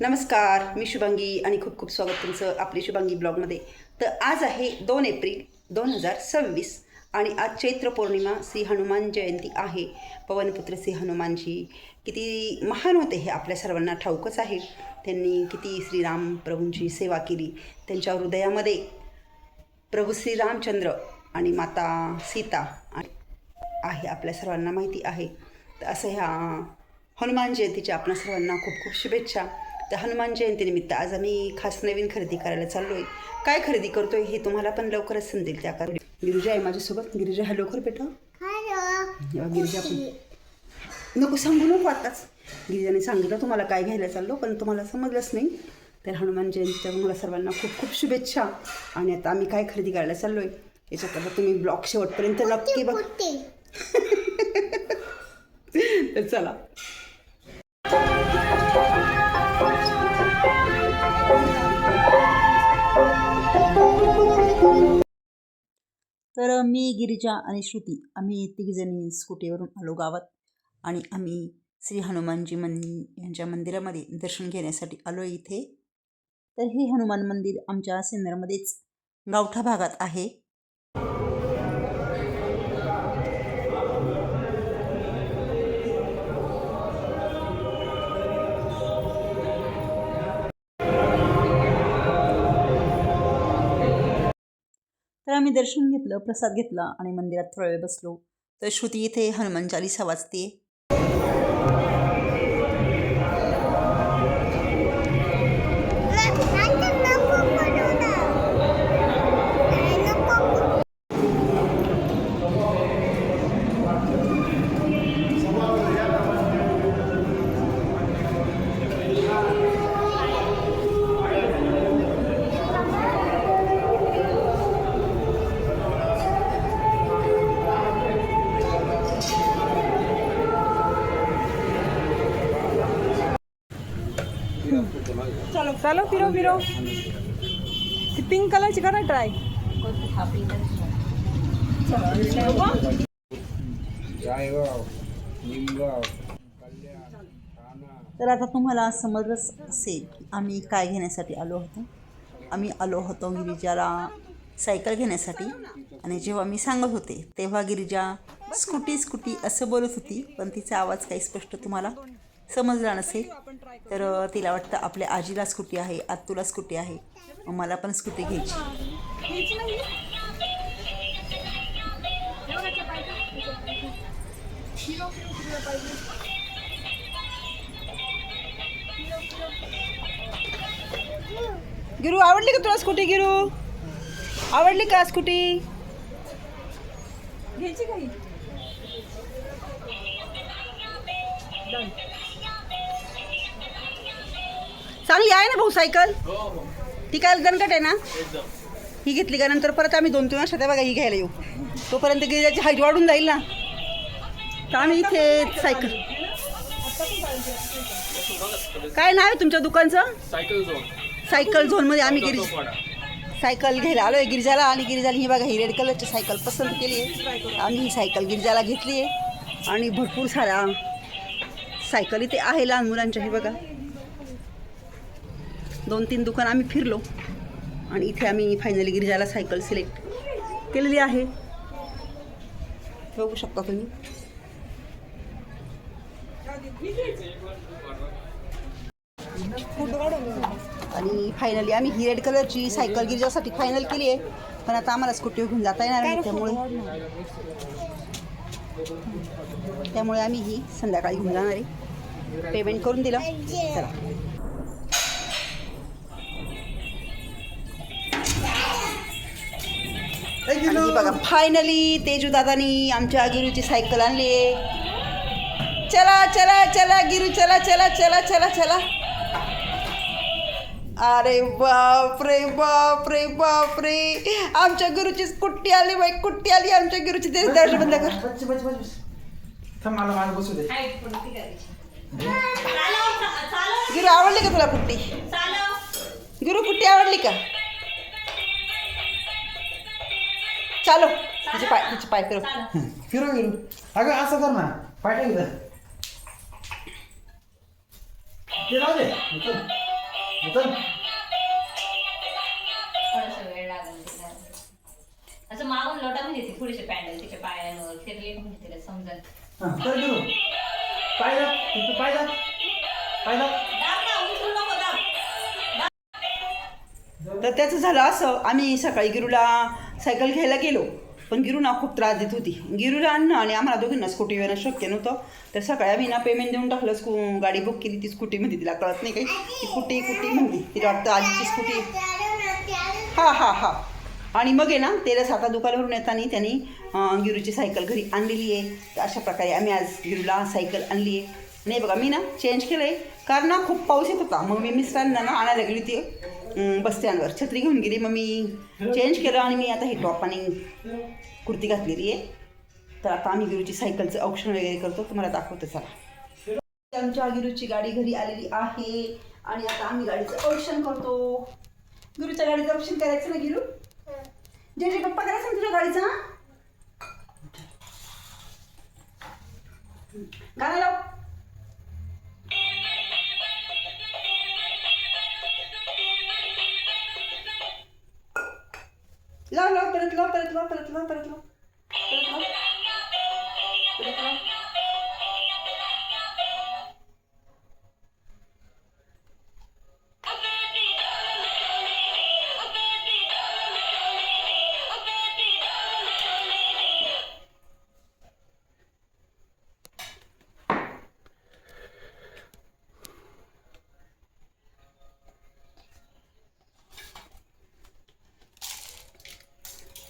नमस्कार, मी शुभांगी आणि खूप खूप स्वागत तुमचं आपली शुभांगी ब्लॉगमध्ये. तर आज आहे 2 एप्रिल 2026 आणि आज चैत्र पौर्णिमा, श्री हनुमान जयंती आहे. पवनपुत्र श्री हनुमानजी किती महान होते हे आपल्या सर्वांना ठाऊकच आहे. त्यांनी किती श्रीराम प्रभूंची सेवा केली. त्यांच्या हृदयामध्ये प्रभू श्रीरामचंद्र आणि माता सीता आहे, आपल्या सर्वांना माहिती आहे. तर असं ह्या हनुमान जयंतीच्या आपल्या सर्वांना खूप खूप शुभेच्छा. तर हनुमान जयंतीनिमित्त आज आम्ही खास नवीन खरेदी करायला चाललो आहे. काय खरेदी करतो आहे हे तुम्हाला पण लवकरच समजेल. त्या कारण गिरिजा आहे माझ्यासोबत. गिरिजा, हा लवकर बेटा. गिरिजा पण नको सांगू नको आताच. गिरिजाने सांगितलं तुम्हाला काय घ्यायला चाललो, पण तुम्हाला समजलंच नाही. तर हनुमान जयंतीच्या तुम्हाला सर्वांना खूप खूप शुभेच्छा. आणि आता आम्ही काय खरेदी करायला चाललो आहे याच्याकरता तुम्ही ब्लॉग शेवटपर्यंत नक्की बघ. तर चला. तर मी, गिरिजा आणि श्रुती आम्ही तिघीजणी स्कूटीवरून आलो गावात आणि आम्ही श्री हनुमानजी यांच्या मंदिरामध्ये दर्शन घेण्यासाठी आलो इथे. तर हे हनुमान मंदिर आमच्या सिन्नरमध्येच गावठा भागात आहे. तर आम्ही दर्शन घेतलं, प्रसाद घेतला आणि मंदिरात थोडा वेळ बसलो. तर श्रुती इथे हनुमान चालीसा वाचते. चलो चलो फिरो फिरो. ती पिंक कलरची करा ट्राय. तर आता तुम्हाला समजलंच असेल की आम्ही काय घेण्यासाठी आलो होतो. आम्ही आलो होतो गिरिजाला सायकल घेण्यासाठी. आणि जेव्हा मी सांगत होते तेव्हा गिरिजा स्कूटी असं बोलत होती, पण तिचा आवाज काही स्पष्ट तुम्हाला समजला नसेल. तर तिला वाटतं आपल्या आजीला स्कूटी आहे, आत्तूला स्कूटी आहे, मग मला पण स्कूटी घ्यायची. गिरू, आवडली का तुला स्कूटी? गिरू, आवडली का स्कूटी? घ्यायची काही चांगली आहे ना भाऊ सायकल? ती काय दणकट आहे ना. ही घेतली का नंतर परत आम्ही 2-3 वर्षात बघा ही घ्यायला येऊ. तोपर्यंत गिरिजाची हाईट वाढून जाईल ना. तर आम्ही इथे सायकल. काय नाव आहे तुमच्या दुकानचं? सायकल झोनमध्ये आम्ही सायकल घ्यायला आलो आहे गिरिजाला. आणि गिरिजाला ही बघा ही रेड कलरची सायकल पसंत केली आहे. आम्ही ही सायकल गिरिजाला घेतली आहे. आणि भरपूर साऱ्या सायकल इथे आहे लहान मुलांच्या. हे बघा 2-3 दुकान आम्ही फिरलो आणि इथे आम्ही फायनली गिरिजाला सायकल सिलेक्ट केलेली आहे. बघू शकता तुम्ही. आणि फायनली आम्ही ही रेड कलरची सायकल गिरिजासाठी फायनल केली आहे. पण आता आम्हाला स्कूटी घेऊन जाता येणार नाही, त्यामुळे आम्ही ही संध्याकाळी घेऊन जाणार आहे. पेमेंट करून दिलं. चला. आणि बघा फायनली तेजू दादानी आमच्या गिरूची सायकल आणली आहे. चला चला चला गिरू, चला चला चला चला चला. अरे बापरे बापरे बापरे, आमच्या गुरुची कुट्टी आली बाई, कुट्टी आली आमच्या गुरुची. ते दर्शन बंद कर. गिरू, आवडली का तुला कुट्टी? गिरू, कुट्टी आवडली का? चालो. तिचे पाय फिरव. अगं असं कर ना, पाय टाक. ते राहू दे. चल थोडासा वेळ लागेल तिला. असं मागून लोटा म्हणजे ती थोडीशी पॅन्डल तिच्या पायांवर फिरली म्हणजे तिला समजत. हां चल गिरू पाय दाब तिथं पाय दाब पाय दाब. दाब ना, उचलू नको, दाब. तर त्याचं झालं असं, आम्ही सकाळी गिरूला सायकल घ्यायला गेलो, पण गिरू ना खूप त्रास देत होती. गिरूला आणणं आणि आम्हाला दोघींना स्कूटी येणं शक्य नव्हतं. तर सकाळी आम्ही ना पेमेंट देऊन टाकलं, गाडी बुक केली. ती स्कूटीमध्ये तिला कळत नाही काही, ती कुटी म्हणते, तिला वाटतं आजीची स्कूटी. हा. आणि मग आहे ना तेला साता दुकानावरून येताना त्यांनी गिरूची सायकल घरी आणलेली आहे. तर अशा प्रकारे आम्ही आज गिरूला सायकल आणली आहे. नाही बघा, मी ना चेंज केलं आहे कारण ना खूप पाऊस येत होता. मग मी मिस्टरांना ना आणायला गेली ती बस स्टँडवर, छत्री घेऊन गेली. मग मी चेंज केलं आणि मी आता हे टॉप आणि कुर्ती घातलेली आहे. तर आता आम्ही गिरूची सायकलचं औक्षण वगैरे करतो, तुम्हाला दाखवतो चला. आमच्या गिरूची गाडी घरी आलेली आहे आणि आता आम्ही गाडीचं औक्षण करतो. गिरूच्या गाडीचं औक्षण करायचं ना गिरू? जे पप्पा करायचं ना तुझ्या गाडीचा. गाणं लाव. लाव परत लाव.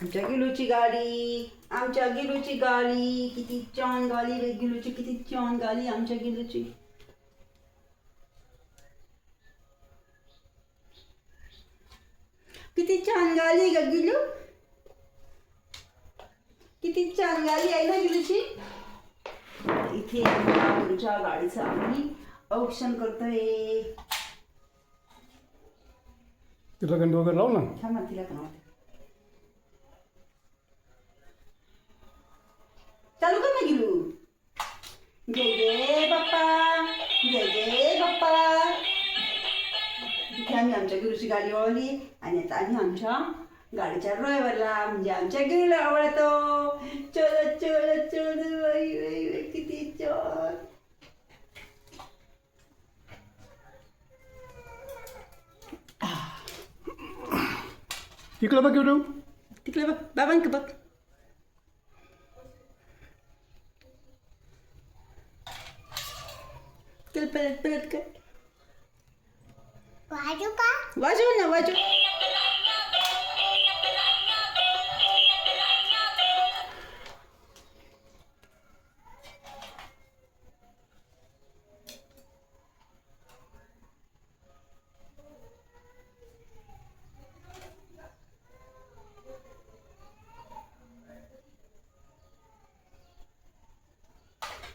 आमच्या गिलूची गाडी किती छान गाडी रे. गिलूची किती छान गाडी आमच्या गिलूची. किती छान गाडी ग गिलू, किती छान गाडी आहे ना गिलूची. इथे गिलूच्या गाडीचं आम्ही औक्षण करतोय. तिला गंड वगैरे लाव ना. थांबा तिला का चालू कर ना गिलू. जय बाप्पा. इथे आम्ही आमच्या गिरूची गाडी वळवली आणि आता आम्ही आमच्या गाडीच्या ड्रायव्हरला म्हणजे आमच्या गिरूला आवडतो. चल बाई किती छान. तिकडं बघ गिरू. तिकडे बघ, बाबांक बघ. परत कर. वाजव ना.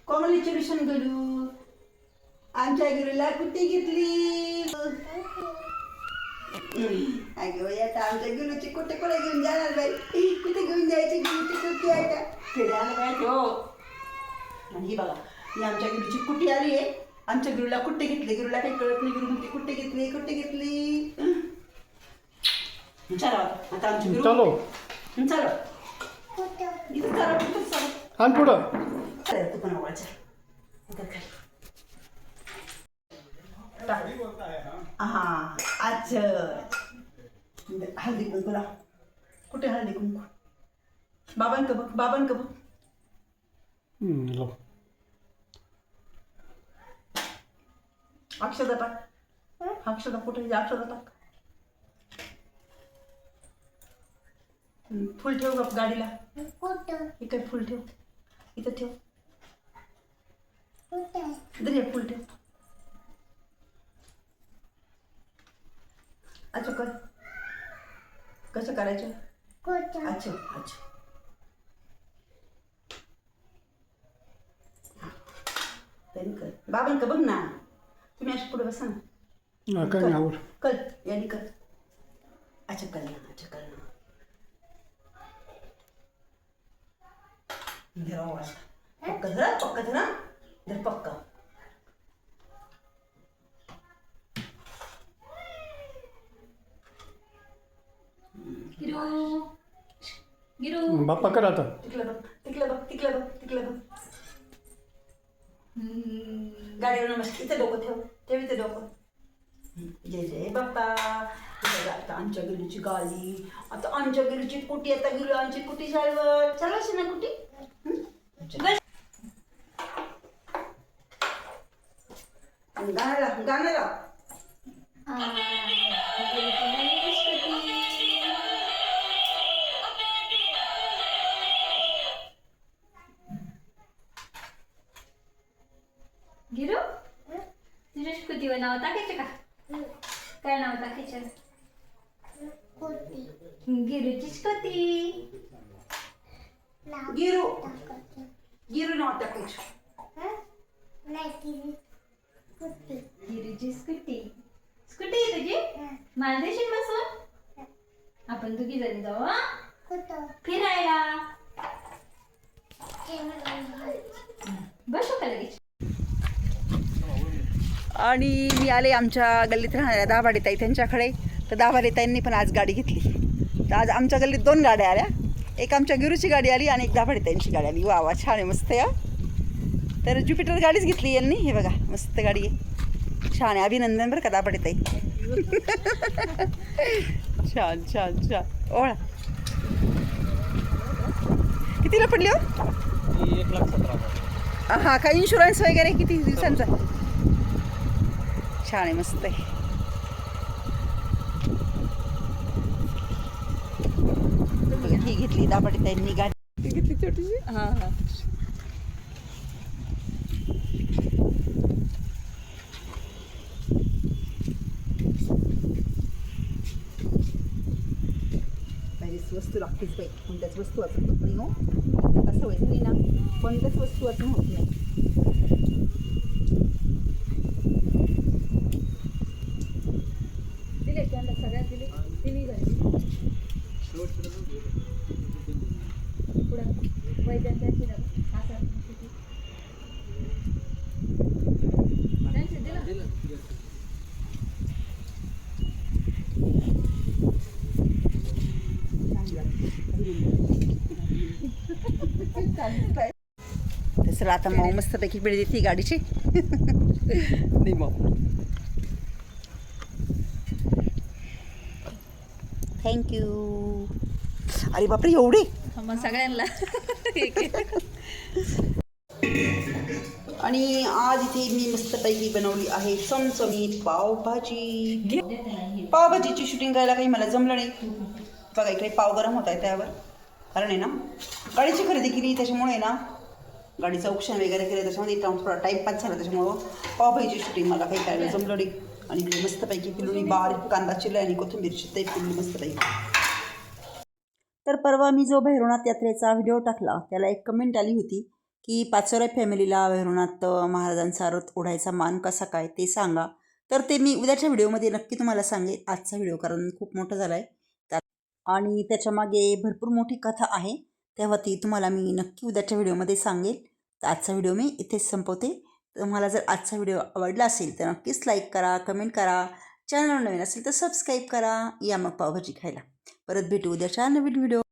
कोमलीची मिशन करू. आमच्या गिरूला कुठे घेतली. अगं आता आमच्या गिरूची कुठे घेऊन जाणार बाई. कुठे घेऊन जायची गिरूची कुठे आहे का खेळायला पाहिजे हो. आणि ही बघा, ही आमच्या गिरूची कुठे आली आहे. आमच्या गिरूला कुठे घेतली. गिरूला काही कळत नाही. गिरू म्हणते कुठे घेतली. चला आता आमच्या गिरू चालो चलो इथं चला कुठं चला. आण पुढं. तू पण आवडायचं. हा अच्छा. हळदी कुंकू लाव. कुठे हळदी कुंकू. बाबांक बघ. लाव. अक्षदा टाक. अक्षदा कुठे अक्षदा टाक. फुल ठेव गप गाडीला. इकडे फुल ठेव. इथं ठेव. इधर फुल ठेव. अच्छा कर. कसं करायचं. अच्छा. तरी कर. बाबांक बघ ना. तुम्ही अशी पुढे बसा ना. काय नाही आवड. कर यांनी कर. अच्छा कर ना. धरा पक्का धरा. धर पक्का. गिरू गिरू बाप्पा कर आता. तिकडे बघ तिकडे बघ तिकडे बघ तिकडे बघ. गाडीवर मस्त इथे डोकं ठेव इथे डोकं. जय जय बाप्पा. आता आमच्या गेलीची गाडी, आता आमच्या गेलीची कुटी, आता गेलो आमची कुटी शाळेवर. चालायची ना कुटी. गाणं लाव. गिरू तुझ्या स्कूटीवर नाव टाकायचं का? काय नाव टाकायचं? गिरूची स्कूटी. गिरू गिरू नाव टाकायचं. गिरूची स्कूटी. स्कूटी आहे तुझी? मला देशील बसून? आपण दोघी जणी जाऊ हा फिरायला. बसू का लगेच? आणि मी आले आमच्या गल्लीत राहणाऱ्या दाभाडेताई त्यांच्याकडे. तर दाभाडेताईंनी पण आज गाडी घेतली. तर आज आमच्या गल्लीत 2 गाड्या आल्या. एक आमच्या गिरूची गाडी आली आणि एक दाभाडेताईंची गाडी आली. वा वा छान आहे, मस्त आहे. तर ज्युपिटर गाडीच घेतली यांनी. हे बघा मस्त गाडी आहे, छान आहे. अभिनंदन बरं का दाभाडेताई. छान छान छान. ओळा कितीला पडली हो? 1,17,000. हा का इन्शुरन्स वगैरे किती दिवसांचा? छान आहे, मस्त आहे. ही घेतली दाभाडेताईंनी गाडी. घेतली छोटीशी. हां हां. वस्तू लागतेच बाई. कोणत्याच वस्तू वाचून होत नाही. हो आता सवय झाली ना, कोणत्याच वस्तू वाचून होत नाही. दिले त्यांना सगळ्यात दिले. तिन्ही झाली पुढं वैद्यांची तसं आता माऊ मस्तपैकी पिढी देते गाडीची. नाही माऊ. थँक्यू. अरे बापरे एवढे. मग सगळ्यांना आणि आज इथे मी मस्तपैकी बनवली आहे चमचमीत पावभाजी. पावभाजीची शूटिंग करायला काही मला जमलं नाही. बघा इकडे पाव गरम होत आहे त्यावर. कारण आहे ना गाडीची खरेदी केली त्याच्यामुळे ना गाडीचं ऑप्शन वगैरे केलं त्याच्यामध्ये थोडा टाईमपास झाला. त्याच्यामुळं पावभाजीची शूटिंग मला काही करायला जमलं नाही. आणि इकडे मस्तपैकी पिलुनी बारीक कांदा चिरला आणि कोथिंबीरची ते पिल्ली मस्तपैकी. तर परवा मी जो भैरवनाथ यात्रेचा व्हिडिओ टाकला त्याला एक कमेंट आली होती की पाचोरा फॅमिलीला भैरवनाथ महाराजांचा रथ ओढायचा मान कसा काय ते सांगा. तर ते मी उद्याच्या व्हिडिओमध्ये नक्की तुम्हाला सांगेन. आजचा व्हिडिओ कारण खूप मोठा झाला आहे आणि त्याच्यामागे भरपूर मोठी कथा आहे. तेव्हा ती तुम्हाला मी नक्की उद्याच्या व्हिडिओमध्ये सांगेल. तर आजचा व्हिडिओ मी इथेच संपवते. तुम्हाला जर आजचा व्हिडिओ आवडला असेल तर नक्कीच लाईक करा, कमेंट करा. चॅनल नवीन असेल तर सबस्क्राईब करा. या मग पावभाजी खायला. परत भेटू उद्याच्या नवीन व्हिडिओ.